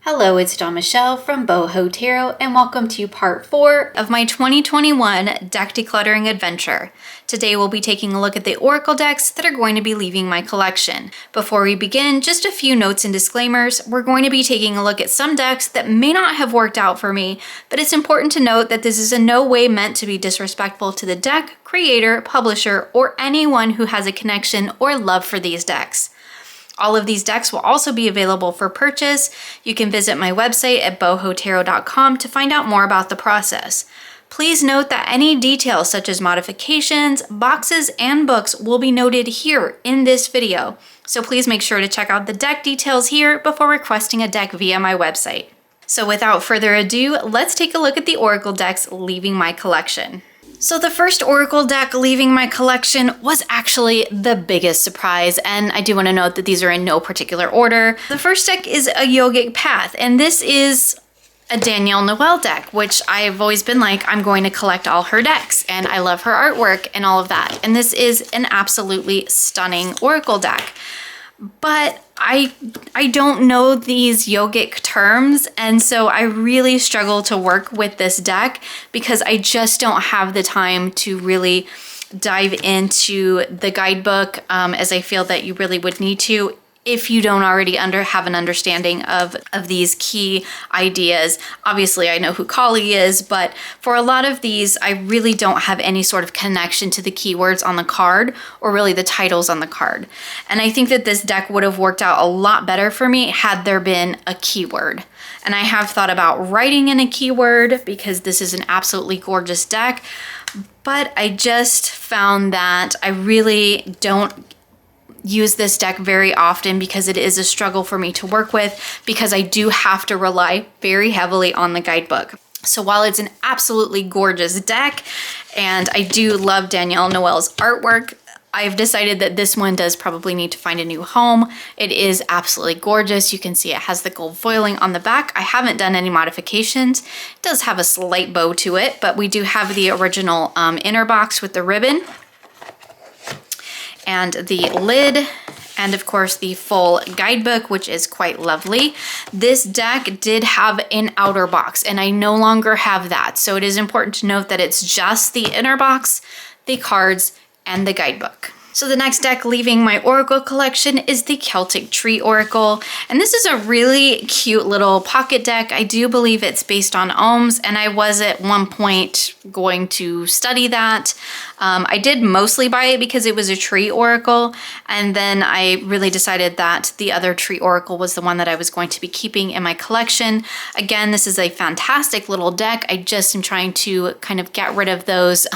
Hello, it's Dawn Michelle from Boho Tarot, and welcome to part 4 of my 2021 deck decluttering adventure. Today we'll be taking a look at the Oracle decks that are going to be leaving my collection. Before we begin, just a few notes and disclaimers. We're going to be taking a look at some decks that may not have worked out for me, but it's important to note that this is in no way meant to be disrespectful to the deck, creator, publisher, or anyone who has a connection or love for these decks. All of these decks will also be available for purchase. You can visit my website at bohotarot.com to find out more about the process. Please note that any details such as modifications, boxes, and books will be noted here in this video. So please make sure to check out the deck details here before requesting a deck via my website. So without further ado, let's take a look at the Oracle decks leaving my collection. So the first Oracle deck leaving my collection was actually the biggest surprise, and I do want to note that these are in no particular order. The first deck is a Yogic Path, and this is a Danielle Noel deck, which I've always been like, I'm going to collect all her decks, and I love her artwork and all of that. And this is an absolutely stunning Oracle deck. But I don't know these yogic terms, and so I really struggle to work with this deck because I just don't have the time to really dive into the guidebook as I feel that you really would need to if you don't already have an understanding of these key ideas. Obviously, I know who Kahlil is, but for a lot of these, I really don't have any sort of connection to the keywords on the card or really the titles on the card. And I think that this deck would have worked out a lot better for me had there been a keyword. And I have thought about writing in a keyword because this is an absolutely gorgeous deck, but I just found that I really don't use this deck very often because it is a struggle for me to work with because I do have to rely very heavily on the guidebook. So while it's an absolutely gorgeous deck and I do love Danielle Noel's artwork, I've decided that this one does probably need to find a new home. It is absolutely gorgeous. You can see it has the gold foiling on the back. I haven't done any modifications. It does have a slight bow to it, but we do have the original inner box with the ribbon and the lid, and of course the full guidebook, which is quite lovely. This deck did have an outer box, and I no longer have that. So it is important to note that it's just the inner box, the cards, and the guidebook. So the next deck leaving my Oracle collection is the Celtic Tree Oracle, and this is a really cute little pocket deck. I do believe it's based on ohms, and I was at one point going to study that. I did mostly buy it because it was a tree oracle, and then I really decided that the other tree oracle was the one that I was going to be keeping in my collection. Again, this is a fantastic little deck. I just am trying to kind of get rid of those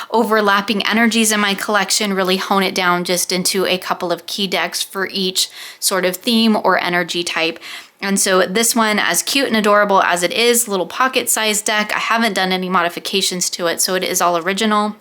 overlapping energies in my collection, really hone it down just into a couple of key decks for each sort of theme or energy type. And so this one, as cute and adorable as it is, little pocket-sized deck, I haven't done any modifications to it, so it is all original.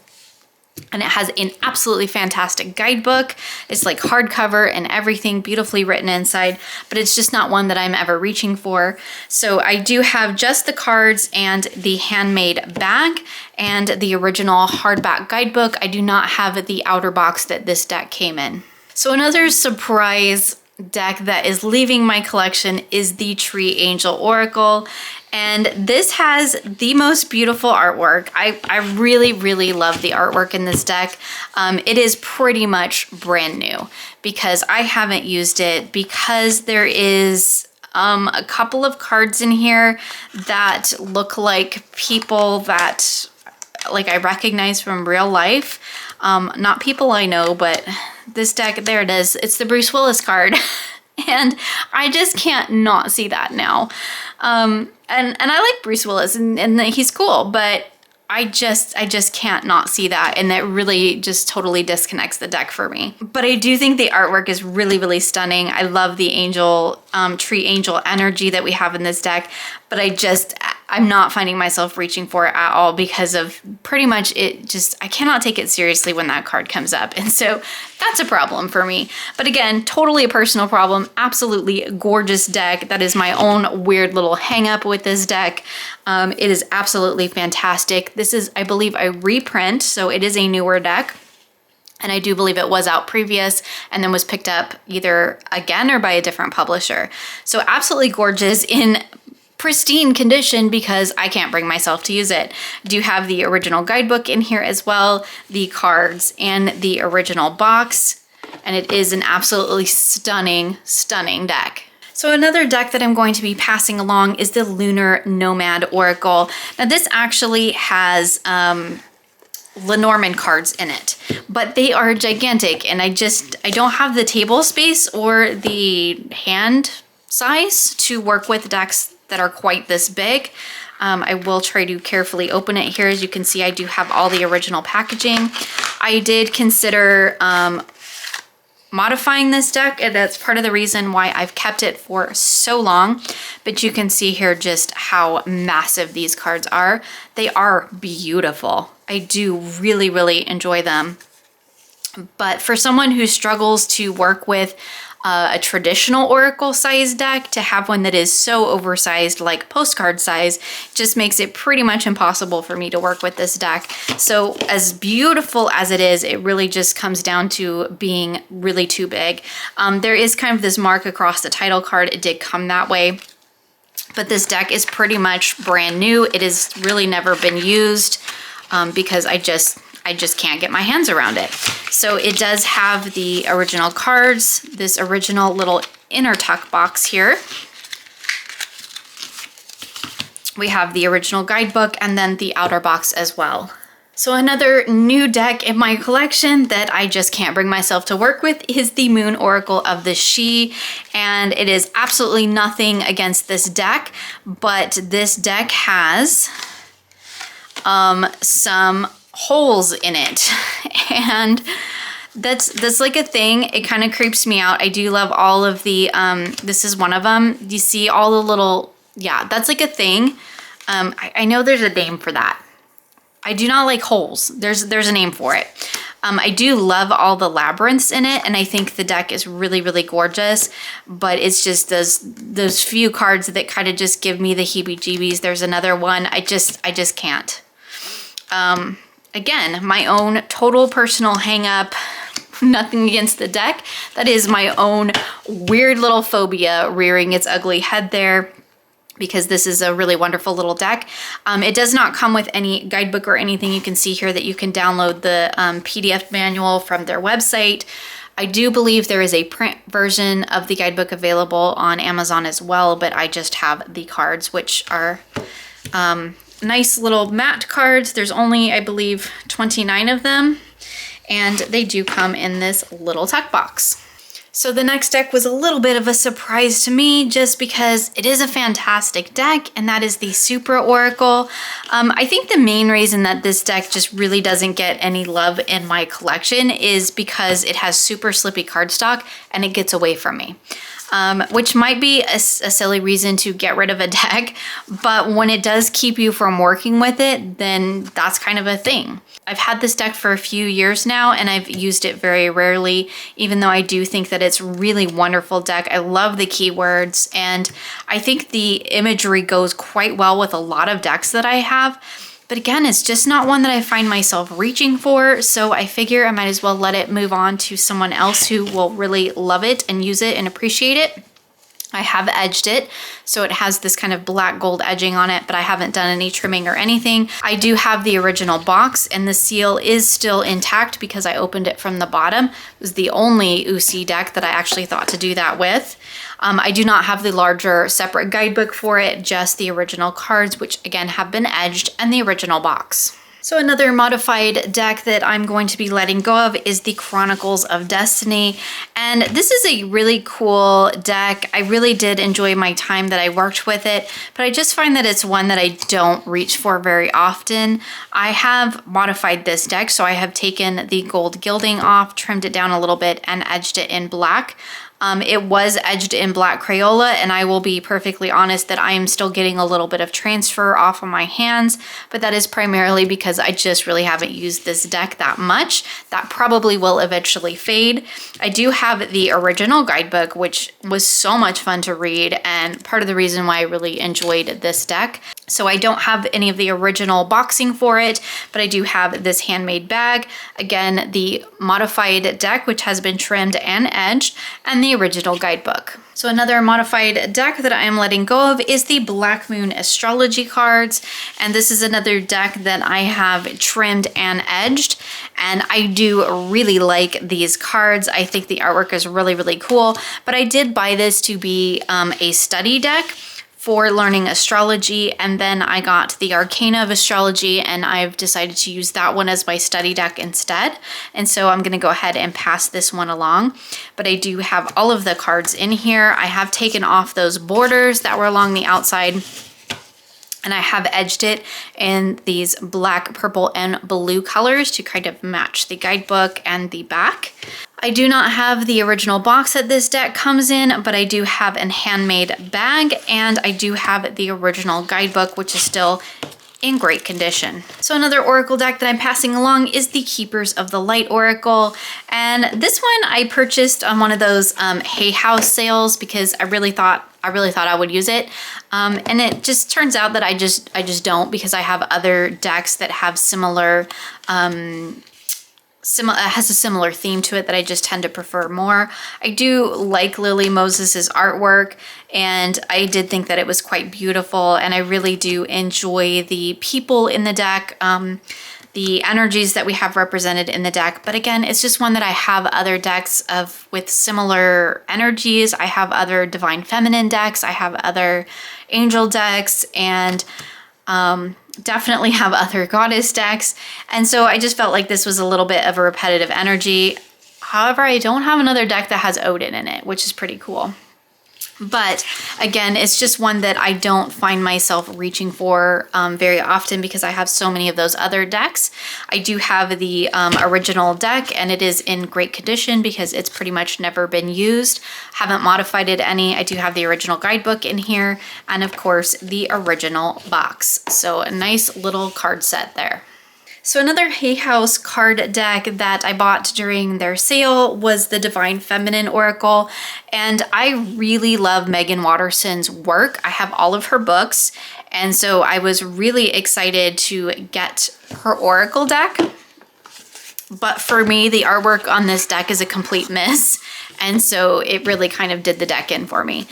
And it has an absolutely fantastic guidebook. It's like hardcover and everything, beautifully written inside, but it's just not one that I'm ever reaching for. So I do have just the cards and the handmade bag and the original hardback guidebook. I do not have the outer box that this deck came in. So another surprise deck that is leaving my collection is the Tree Angel Oracle. And this has the most beautiful artwork. I really, really love the artwork in this deck. It is pretty much brand new because I haven't used it because there is a couple of cards in here that look like people that like I recognize from real life. Not people I know, but this deck, there it is. It's the Bruce Willis card. And I just can't not see that now. And I like Bruce Willis and he's cool, but I just can't not see that, and that really just totally disconnects the deck for me. But I do think the artwork is really, really stunning. I love the angel, tree angel energy that we have in this deck, but I'm not finding myself reaching for it at all because of pretty much I cannot take it seriously when that card comes up. And so that's a problem for me. But again, totally a personal problem, absolutely gorgeous deck. That is my own weird little hang up with this deck. It is absolutely fantastic. This is, I believe, a reprint, so it is a newer deck. And I do believe it was out previous and then was picked up either again or by a different publisher. So absolutely gorgeous in pristine condition because I can't bring myself to use it. I do have the original guidebook in here as well, the cards and the original box. And it is an absolutely stunning, stunning deck. So another deck that I'm going to be passing along is the Lunar Nomad Oracle. Now this actually has Lenormand cards in it, but they are gigantic and I don't have the table space or the hand size to work with decks that are quite this big. I will try to carefully open it here. As you can see, I do have all the original packaging. I did consider modifying this deck, and that's part of the reason why I've kept it for so long. But you can see here just how massive these cards are. They are beautiful. I do really, really enjoy them. But for someone who struggles to work with a traditional Oracle size deck, to have one that is so oversized like postcard size just makes it pretty much impossible for me to work with this deck. So as beautiful as it is, it really just comes down to being really too big. There is kind of this mark across the title card. It did come that way. But this deck is pretty much brand new. It has really never been used because I just can't get my hands around it. So it does have the original cards, this original little inner tuck box here. We have the original guidebook and then the outer box as well. So another new deck in my collection that I just can't bring myself to work with is the Moon Oracle of the Sidhe. And it is absolutely nothing against this deck, but this deck has some holes in it. And that's like a thing. It kind of creeps me out. I do love all of the, this is one of them. You see all the little, yeah, that's like a thing. I know there's a name for that. I do not like holes. There's a name for it. I do love all the labyrinths in it, and I think the deck is really, really gorgeous, but it's just those few cards that kind of just give me the heebie-jeebies. There's another one. I just can't. Again, my own total personal hang-up, nothing against the deck. That is my own weird little phobia rearing its ugly head there, because this is a really wonderful little deck. It does not come with any guidebook or anything. You can see here that you can download the PDF manual from their website. I do believe there is a print version of the guidebook available on Amazon as well, but I just have the cards, which are nice little matte cards. There's only, I believe, 29 of them, and they do come in this little tuck box. So the next deck was a little bit of a surprise to me just because it is a fantastic deck, and that is the Supra Oracle. I think the main reason that this deck just really doesn't get any love in my collection is because it has super slippy cardstock and it gets away from me. Which might be a silly reason to get rid of a deck, but when it does keep you from working with it, then that's kind of a thing. I've had this deck for a few years now and I've used it very rarely, even though I do think that it's a really wonderful deck. I love the keywords, and I think the imagery goes quite well with a lot of decks that I have. But again, it's just not one that I find myself reaching for, so I figure I might as well let it move on to someone else who will really love it and use it and appreciate it. I have edged it, so it has this kind of black gold edging on it, but I haven't done any trimming or anything. I do have the original box, and the seal is still intact because I opened it from the bottom. It was the only UC deck that I actually thought to do that with. I do not have the larger separate guidebook for it, just the original cards, which again have been edged, and the original box. So another modified deck that I'm going to be letting go of is the Chronicles of Destiny. And this is a really cool deck. I really did enjoy my time that I worked with it, but I just find that it's one that I don't reach for very often. I have modified this deck, so I have taken the gold gilding off, trimmed it down a little bit, and edged it in black. It was edged in black Crayola, and I will be perfectly honest that I am still getting a little bit of transfer off of my hands, but that is primarily because I just really haven't used this deck that much. That probably will eventually fade. I do have the original guidebook, which was so much fun to read, and part of the reason why I really enjoyed this deck. So I don't have any of the original boxing for it, but I do have this handmade bag. Again, the modified deck, which has been trimmed and edged, and the original guidebook. So another modified deck that I am letting go of is the Black Moon Astrology cards. And this is another deck that I have trimmed and edged. And I do really like these cards. I think the artwork is really, really cool. But I did buy this to be a study deck for learning astrology, and then I got the Arcana of Astrology, and I've decided to use that one as my study deck instead. And so I'm gonna go ahead and pass this one along. But I do have all of the cards in here. I have taken off those borders that were along the outside, and I have edged it in these black, purple, and blue colors to kind of match the guidebook and the back. I do not have the original box that this deck comes in, but I do have a handmade bag, and I do have the original guidebook, which is still in great condition. So another Oracle deck that I'm passing along is the Keepers of the Light Oracle. And this one I purchased on one of those Hay House sales because I really thought I would use it. And it just turns out that I just don't, because I have other decks that have similar has a similar theme to it that I just tend to prefer more. I do like Lily Moses's artwork, and I did think that it was quite beautiful, and I really do enjoy the people in the deck, the energies that we have represented in the deck. But again, it's just one that I have other decks of with similar energies. I have other Divine Feminine decks, I have other Angel decks, and definitely have other goddess decks. And so I just felt like this was a little bit of a repetitive energy. However, I don't have another deck that has Odin in it, which is pretty cool. But again, it's just one that I don't find myself reaching for very often because I have so many of those other decks. I do have the original deck, and it is in great condition because it's pretty much never been used. Haven't modified it any. I do have the original guidebook in here, and of course the original box. So a nice little card set there. So another Hay House card deck that I bought during their sale was the Divine Feminine Oracle, and I really love Megan Watterson's work. I have all of her books, and so I was really excited to get her Oracle deck. But for me, the artwork on this deck is a complete miss, and so it really kind of did the deck in for me.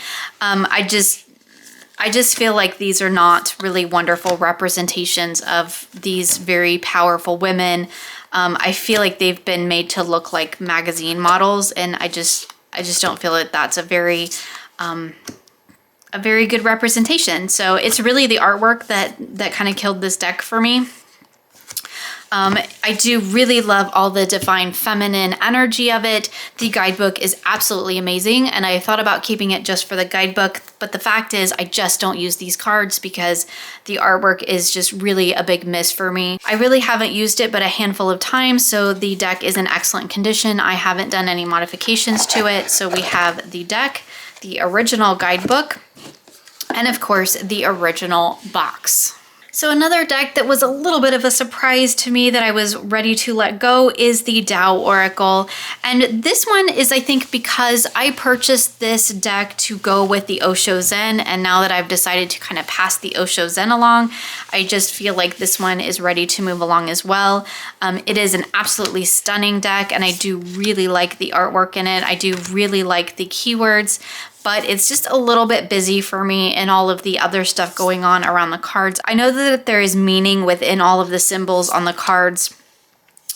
I just feel like these are not really wonderful representations of these very powerful women. I feel like they've been made to look like magazine models, and I just don't feel that that's a very good representation. So it's really the artwork that kind of killed this deck for me. I do really love all the Divine Feminine energy of it. The guidebook is absolutely amazing, and I thought about keeping it just for the guidebook, but the fact is I just don't use these cards because the artwork is just really a big miss for me. I really haven't used it but a handful of times, so the deck is in excellent condition. I haven't done any modifications to it. So we have the deck, the original guidebook, and of course the original box. So another deck that was a little bit of a surprise to me that I was ready to let go is the Tao Oracle. And this one is, I think, because I purchased this deck to go with the Osho Zen, and now that I've decided to kind of pass the Osho Zen along, I just feel like this one is ready to move along as well. It is an absolutely stunning deck, and I do really like the artwork in it. I do really like the keywords, but it's just a little bit busy for me and all of the other stuff going on around the cards. I know that there is meaning within all of the symbols on the cards,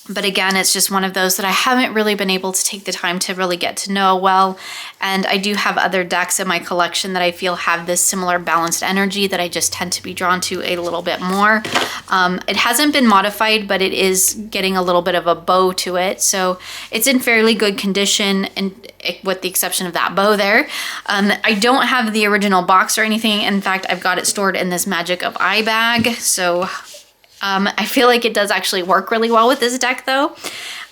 but again, it's just one of those that I haven't really been able to take the time to really get to know well. And I do have other decks in my collection that I feel have this similar balanced energy that I just tend to be drawn to a little bit more. It hasn't been modified, but it is getting a little bit of a bow to it. So it's in fairly good condition, and with the exception of that bow there. I don't have the original box or anything. In fact, I've got it stored in this Magic of Eye bag. So I feel like it does actually work really well with this deck though.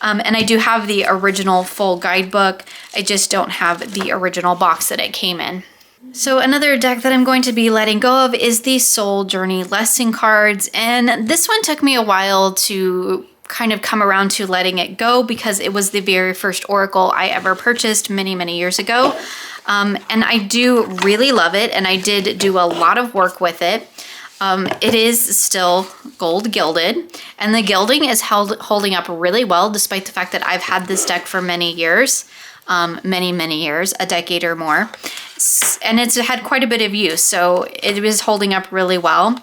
And I do have the original full guidebook. I just don't have the original box that it came in. So another deck that I'm going to be letting go of is the Soul Journey Lesson cards. And this one took me a while to kind of come around to letting it go because it was the very first Oracle I ever purchased many, many years ago. And I do really love it, and I did do a lot of work with it. It is still gold gilded, and the gilding is holding up really well, despite the fact that I've had this deck for many years, many years, a decade or more, and it's had quite a bit of use, so it is holding up really well.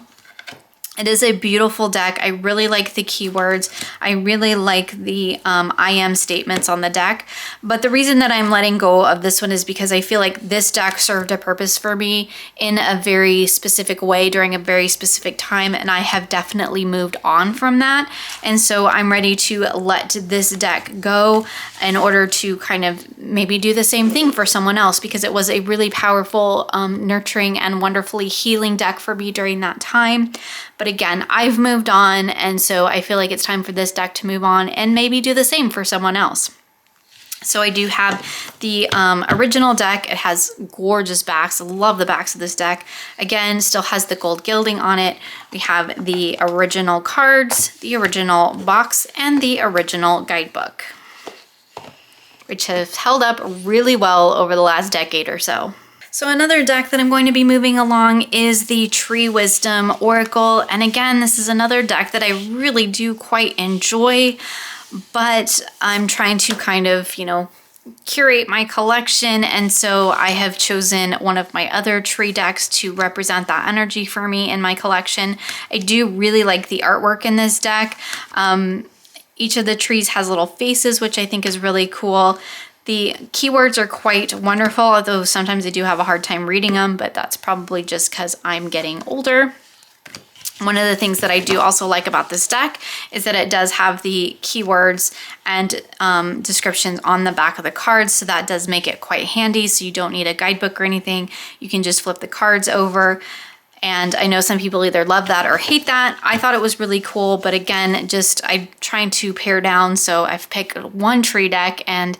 It is a beautiful deck. I really like the keywords. I really like the I am statements on the deck. But the reason that I'm letting go of this one is because I feel like this deck served a purpose for me in a very specific way during a very specific time, and I have definitely moved on from that. And so I'm ready to let this deck go in order to kind of maybe do the same thing for someone else, because it was a really powerful, nurturing, and wonderfully healing deck for me during that time. But again, I've moved on, and so I feel like it's time for this deck to move on and maybe do the same for someone else. So I do have the original deck. It has gorgeous backs. I love the backs of this deck. Again, still has the gold gilding on it. We have the original cards, the original box, and the original guidebook, which have held up really well over the last decade or so. So another deck that I'm going to be moving along is the Tree Wisdom Oracle. And again, this is another deck that I really do quite enjoy, but I'm trying to kind of, curate my collection. And so I have chosen one of my other tree decks to represent that energy for me in my collection. I do really like the artwork in this deck. Each of the trees has little faces, which I think is really cool. The keywords are quite wonderful, although sometimes I do have a hard time reading them, but that's probably just because I'm getting older. One of the things that I do also like about this deck is that it does have the keywords and descriptions on the back of the cards, so that does make it quite handy, so you don't need a guidebook or anything. You can just flip the cards over. And I know some people either love that or hate that. I thought it was really cool, but again, I'm trying to pare down, so I've picked one tree deck, and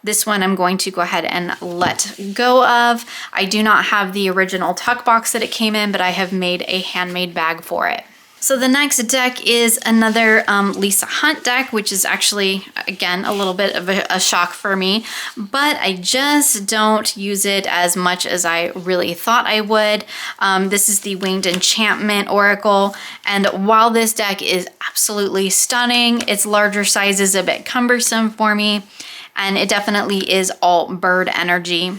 this one I'm going to go ahead and let go of. I do not have the original tuck box that it came in, but I have made a handmade bag for it. So the next deck is another Lisa Hunt deck, which is actually, again, a little bit of a shock for me, but I just don't use it as much as I really thought I would. This is the Winged Enchantment Oracle, and while this deck is absolutely stunning, its larger size is a bit cumbersome for me, and it definitely is all bird energy,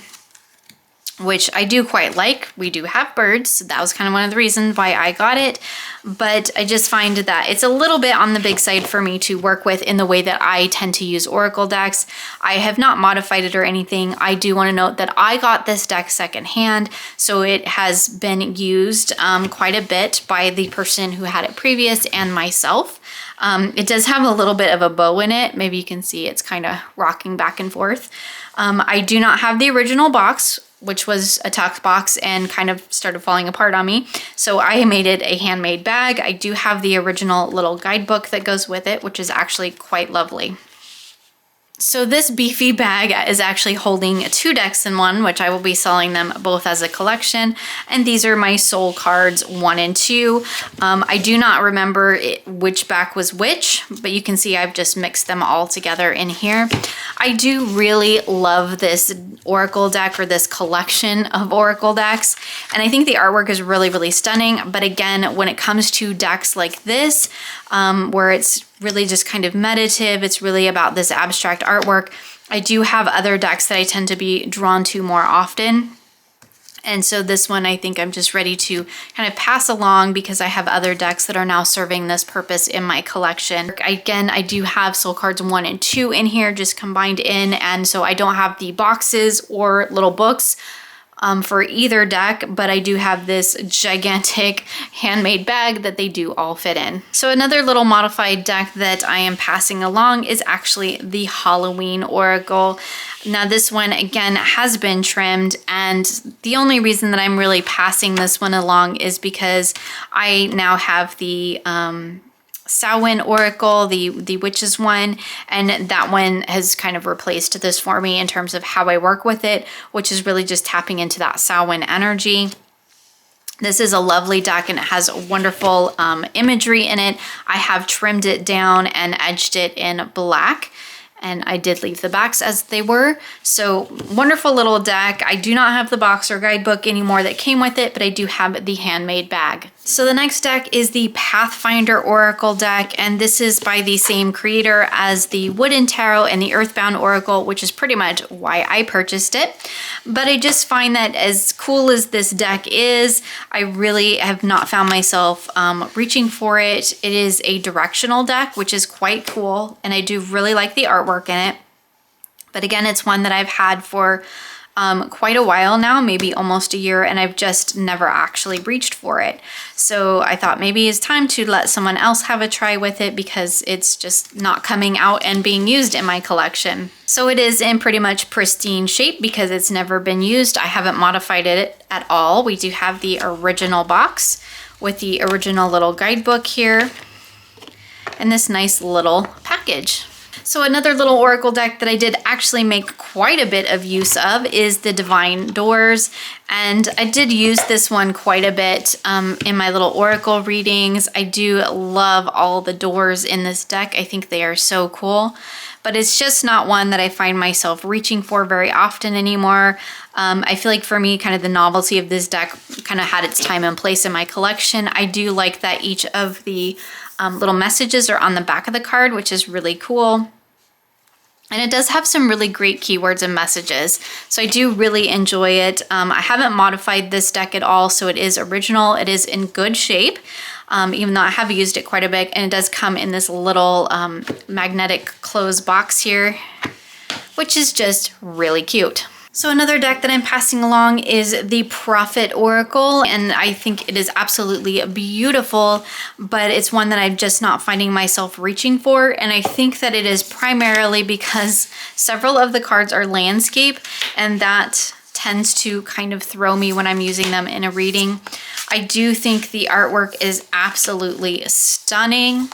which I do quite like. We do have birds, so that was kind of one of the reasons why I got it, but I just find that it's a little bit on the big side for me to work with in the way that I tend to use Oracle decks. I have not modified it or anything. I do want to note that I got this deck secondhand, so it has been used quite a bit by the person who had it previous and myself. It does have a little bit of a bow in it. Maybe you can see it's kind of rocking back and forth. I do not have the original box, which was a tuck box and kind of started falling apart on me. So I made it a handmade bag. I do have the original little guidebook that goes with it, which is actually quite lovely. So this beefy bag is actually holding 2 decks in one, which I will be selling them both as a collection. And these are my soul cards 1 and 2. I do not remember which back was which, but you can see I've just mixed them all together in here. I do really love this Oracle deck, or this collection of Oracle decks. And I think the artwork is really, really stunning. But again, when it comes to decks like this, where it's really just kind of meditative, it's really about this abstract artwork, I do have other decks that I tend to be drawn to more often. And so this one, I think I'm just ready to kind of pass along because I have other decks that are now serving this purpose in my collection. Again, I do have soul cards 1 and 2 in here just combined in. And so I don't have the boxes or little books for either deck, but I do have this gigantic handmade bag that they do all fit in. So another little modified deck that I am passing along is actually the Halloween Oracle. Now this one, again, has been trimmed, and the only reason that I'm really passing this one along is because I now have the Samhain Oracle, the witches one, and that one has kind of replaced this for me in terms of how I work with it, which is really just tapping into that Samhain energy. This is a lovely deck and it has wonderful imagery in it. I have trimmed it down and edged it in black. and I did leave the backs as they were. So wonderful little deck. I do not have the box or guidebook anymore that came with it, but I do have the handmade bag. So the next deck is the Pathfinder Oracle deck, and this is by the same creator as the Wooden Tarot and the Earthbound Oracle, which is pretty much why I purchased it. But I just find that as cool as this deck is, I really have not found myself reaching for it. It is a directional deck, which is quite cool, and I do really like the artwork in it. But again, it's one that I've had for quite a while now, maybe almost a year, and I've just never actually reached for it. So I thought maybe it's time to let someone else have a try with it because it's just not coming out and being used in my collection. So it is in pretty much pristine shape because it's never been used. I haven't modified it at all. We do have the original box with the original little guidebook here and this nice little package. So another little oracle deck that I did actually make quite a bit of use of is the Divine Doors. And I did use this one quite a bit in my little oracle readings. I do love all the doors in this deck. I think they are so cool. But it's just not one that I find myself reaching for very often anymore. I feel like for me, kind of the novelty of this deck kind of had its time and place in my collection. I do like that each of the little messages are on the back of the card, which is really cool. And it does have some really great keywords and messages. So I do really enjoy it. I haven't modified this deck at all, so it is original. It is in good shape, even though I have used it quite a bit. And it does come in this little magnetic closed box here, which is just really cute. So another deck that I'm passing along is the Prophet Oracle, and I think it is absolutely beautiful, but it's one that I'm just not finding myself reaching for, and I think that it is primarily because several of the cards are landscape, and that tends to kind of throw me when I'm using them in a reading. I do think the artwork is absolutely stunning.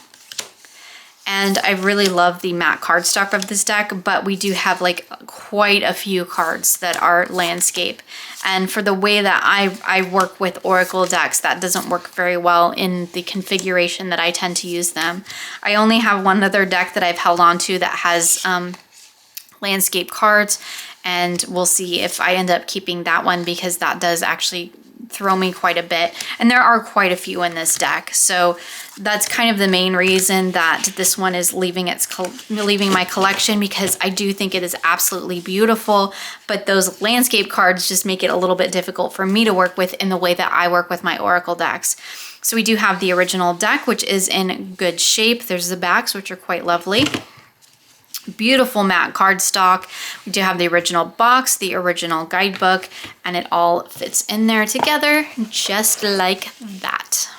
And I really love the matte cardstock of this deck, but we do have like quite a few cards that are landscape. And for the way that I work with Oracle decks, that doesn't work very well in the configuration that I tend to use them. I only have one other deck that I've held on to that has landscape cards, and we'll see if I end up keeping that one because that does actually throw me quite a bit, and there are quite a few in this deck, so that's kind of the main reason that this one is leaving my collection, because I do think it is absolutely beautiful, but those landscape cards just make it a little bit difficult for me to work with in the way that I work with my oracle decks. So we do have the original deck, which is in good shape. There's the backs, which are quite lovely. Beautiful matte cardstock. We do have the original box, the original guidebook, and it all fits in there together just like that.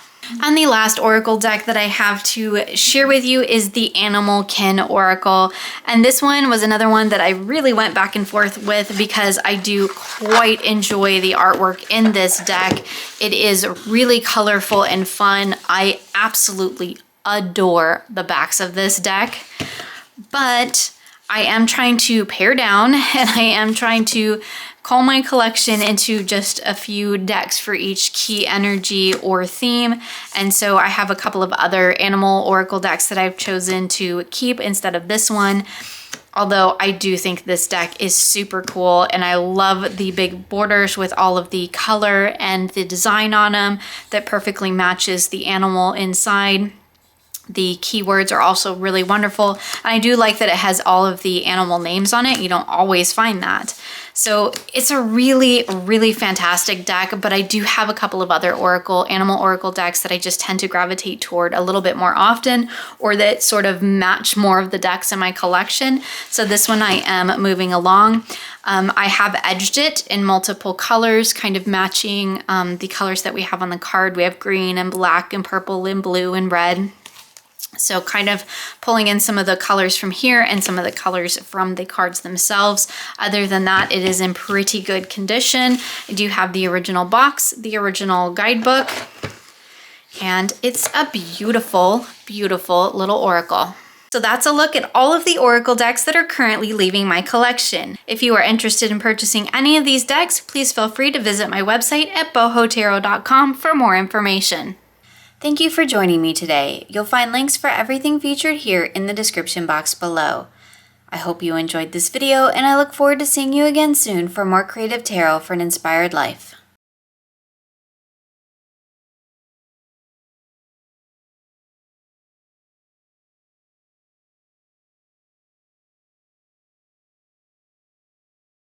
And the last oracle deck that I have to share with you is the Animal Kin Oracle. And this one was another one that I really went back and forth with because I do quite enjoy the artwork in this deck. It is really colorful and fun. I absolutely adore the backs of this deck. But I am trying to pare down, and I am trying to call my collection into just a few decks for each key energy or theme. And so I have a couple of other animal oracle decks that I've chosen to keep instead of this one. Although I do think this deck is super cool, and I love the big borders with all of the color and the design on them that perfectly matches the animal inside. The keywords are also really wonderful, and I do like that it has all of the animal names on it. You don't always find that. So it's a really, really fantastic deck, but I do have a couple of other animal oracle decks that I just tend to gravitate toward a little bit more often, or that sort of match more of the decks in my collection. So this one I am moving along. I have edged it in multiple colors, kind of matching the colors that we have on the card. We have green and black and purple and blue and red. So kind of pulling in some of the colors from here and some of the colors from the cards themselves. Other than that, it is in pretty good condition. I do have the original box, the original guidebook, and it's a beautiful, beautiful little oracle. So that's a look at all of the oracle decks that are currently leaving my collection. If you are interested in purchasing any of these decks, please feel free to visit my website at bohotarot.com for more information. Thank you for joining me today. You'll find links for everything featured here in the description box below. I hope you enjoyed this video, and I look forward to seeing you again soon for more creative tarot for an inspired life.